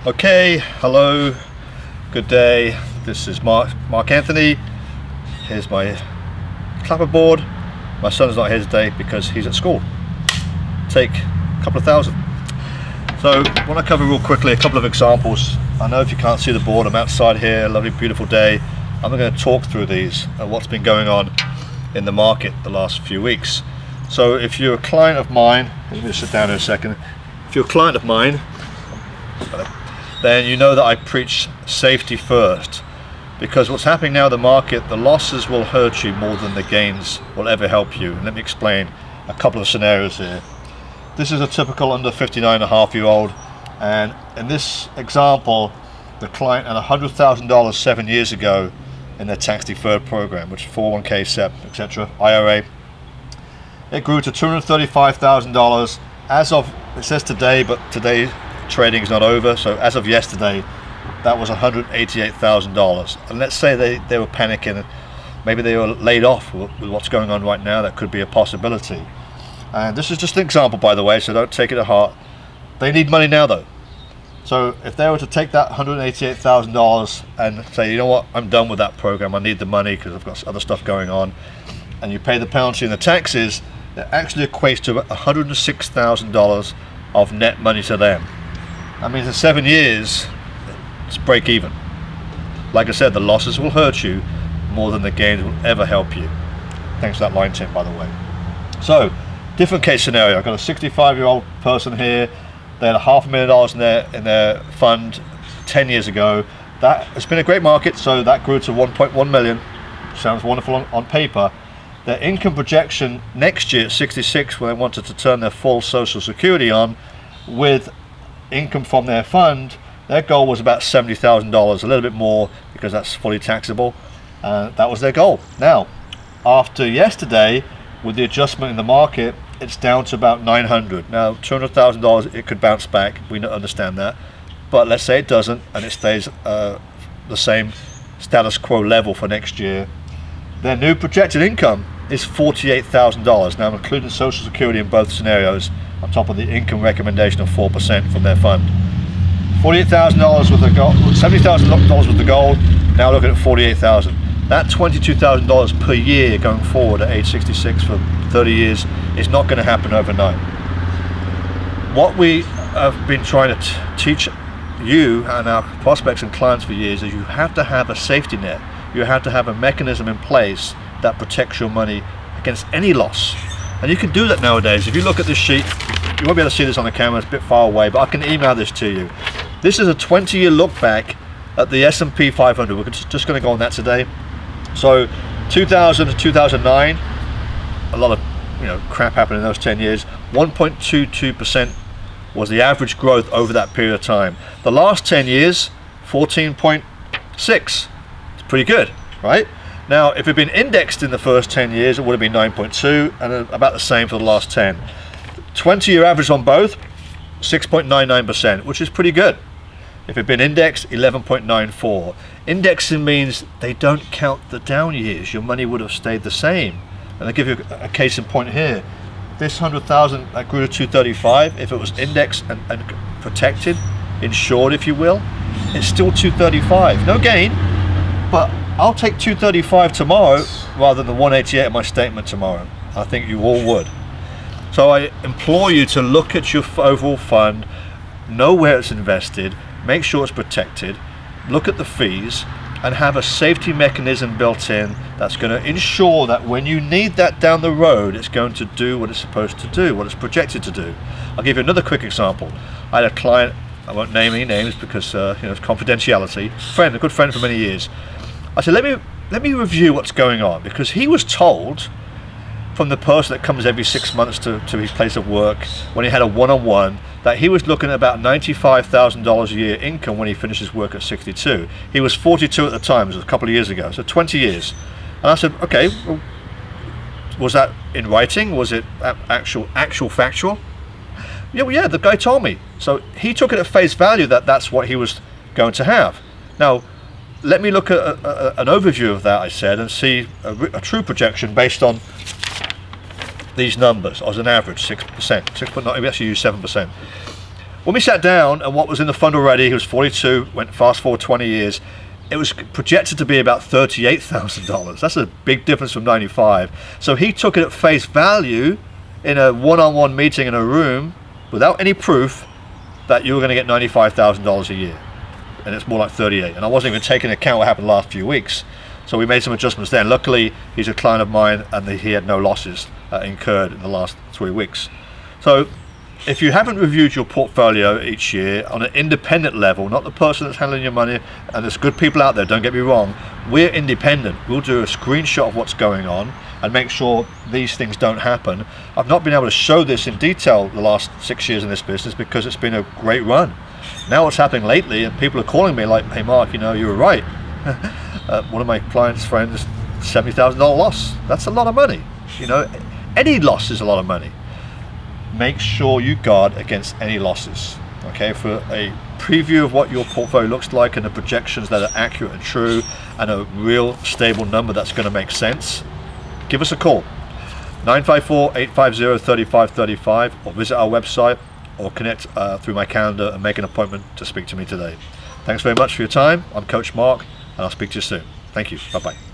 Okay, hello, good day. This is Mark Anthony. Here's my clapperboard. My son's not here today because he's at school. Take a couple of thousand. So I want to cover real quickly a couple of examples. I know if you can't see the board, I'm outside here, a lovely beautiful day. I'm going to talk through these and what's been going on in the market the last few weeks. So if you're a client of mine, let me just sit down here a second. If you're a client of mine, then you know that I preach safety first, because what's happening now in the market, the losses will hurt you more than the gains will ever help you. And let me explain a couple of scenarios here. This is a typical under 59.5-year-old, and in this example, the client had $100,000 7 years ago in their tax deferred program, which is 401k, SEP, etc., IRA. It grew to $235,000 as of, it says today, but today trading is not over, so as of yesterday that was $188,000. and let's say they were panicking, maybe they were laid off with what's going on right now. That could be a possibility, and this is just an example, by the way, so don't take it to heart. They need money now though, so if they were to take that $188,000 and say, you know what, I'm done with that program, I need the money because I've got other stuff going on, and you pay the penalty and the taxes, it actually equates to $106,000 of net money to them. That means in 7 years, it's break even. Like I said, the losses will hurt you more than the gains will ever help you. Thanks for that line, Tim, by the way. So, different case scenario. I've got a 65-year-old person here. They had $500,000 in their fund 10 years ago. That has been a great market, so that grew to 1.1 million. Sounds wonderful on paper. Their income projection next year at 66, when they wanted to turn their full Social Security on with income from their fund, their goal was about $70,000, a little bit more because that's fully taxable. That was their goal. Now, after yesterday, with the adjustment in the market, it's down to about $900,000. Now, $200,000, it could bounce back. We understand that, but let's say it doesn't and it stays the same status quo level for next year. Their new projected income is $48,000. Now, I'm including Social Security in both scenarios, on top of the income recommendation of 4% from their fund. $48,000 with the goal, $70,000 with the goal. Now looking at $48,000. That $22,000 per year going forward at age 66 for 30 years is not going to happen overnight. What we have been trying to teach you and our prospects and clients for years is you have to have a safety net. You have to have a mechanism in place that protects your money against any loss. And you can do that nowadays. If you look at this sheet, you won't be able to see this on the camera, it's a bit far away, but I can email this to you. This is a 20-year look back at the S&P 500. We're just going to go on that today. So 2000 to 2009, a lot of crap happened in those 10 years. 1.22% was the average growth over that period of time. The last 10 years, 14.6. It's pretty good, right? Now, if it had been indexed in the first 10 years, it would have been 9.2, and about the same for the last 10. 20-year average on both, 6.99%, which is pretty good. If it had been indexed, 11.94. Indexing means they don't count the down years. Your money would have stayed the same. And I'll give you a case in point here. This 100,000 that grew to 235, if it was indexed and protected, insured, if you will, it's still 235. No gain, but I'll take 235 tomorrow rather than the 188 in my statement tomorrow. I think you all would. So I implore you to look at your overall fund, know where it's invested, make sure it's protected, look at the fees, and have a safety mechanism built in that's going to ensure that when you need that down the road, it's going to do what it's supposed to do, what it's projected to do. I'll give you another quick example. I had a client, I won't name any names because it's confidentiality, a good friend for many years. I said, let me review what's going on, because he was told from the person that comes every 6 months to his place of work, when he had a one-on-one, that he was looking at about $95,000 a year income when he finishes work at 62. He was 42 at the time, it was a couple of years ago, so 20 years. And I said, okay, well, was that in writing? Was it actual factual? Yeah, the guy told me. So he took it at face value that that's what he was going to have. Now, let me look at an overview of that, I said, and see a true projection based on these numbers as an average, 6%, 6.9, we actually use 7%. When we sat down and what was in the fund already, he was 42, went fast forward 20 years, it was projected to be about $38,000. That's a big difference from 95. So he took it at face value in a one-on-one meeting in a room without any proof that you were going to get $95,000 a year. And it's more like 38. And I wasn't even taking into account what happened the last few weeks. So we made some adjustments then. Luckily, he's a client of mine and he had no losses incurred in the last 3 weeks. So if you haven't reviewed your portfolio each year on an independent level, not the person that's handling your money, and there's good people out there, don't get me wrong, we're independent. We'll do a screenshot of what's going on and make sure these things don't happen. I've not been able to show this in detail the last 6 years in this business because it's been a great run. Now what's happening lately, and people are calling me like, hey Mark, you know, you were right. One of my clients' friends, $70,000 loss. That's a lot of money. You know, any loss is a lot of money. Make sure you guard against any losses. Okay, for a preview of what your portfolio looks like and the projections that are accurate and true and a real stable number that's going to make sense, give us a call. 954-850-3535 or visit our website or connect through my calendar and make an appointment to speak to me today. Thanks very much for your time. I'm Coach Mark and I'll speak to you soon. Thank you. Bye-bye.